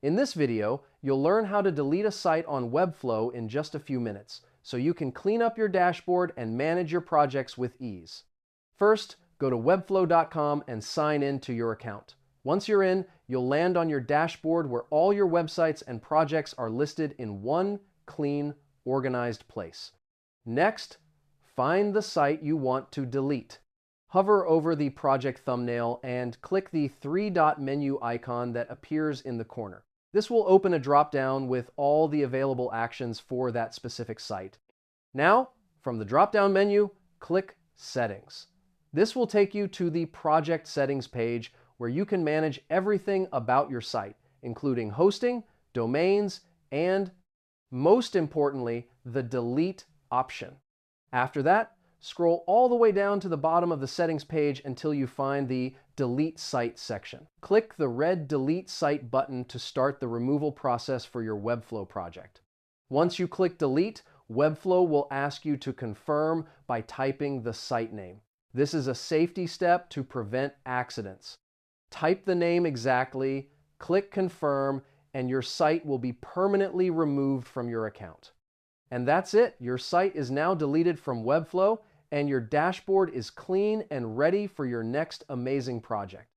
In this video, you'll learn how to delete a site on Webflow in just a few minutes, so you can clean up your dashboard and manage your projects with ease. First, go to webflow.com and sign in to your account. Once you're in, you'll land on your dashboard where all your websites and projects are listed in one clean, organized place. Next, find the site you want to delete. Hover over the project thumbnail and click the three-dot menu icon that appears in the corner. This will open a drop-down with all the available actions for that specific site. Now, from the drop-down menu, click Settings. This will take you to the Project Settings page where you can manage everything about your site, including hosting, domains, and, most importantly, the Delete option. After that, scroll all the way down to the bottom of the settings page until you find the Delete Site section. Click the red Delete Site button to start the removal process for your Webflow project. Once you click Delete, Webflow will ask you to confirm by typing the site name. This is a safety step to prevent accidents. Type the name exactly, click Confirm, and your site will be permanently removed from your account. And that's it. Your site is now deleted from Webflow, and your dashboard is clean and ready for your next amazing project.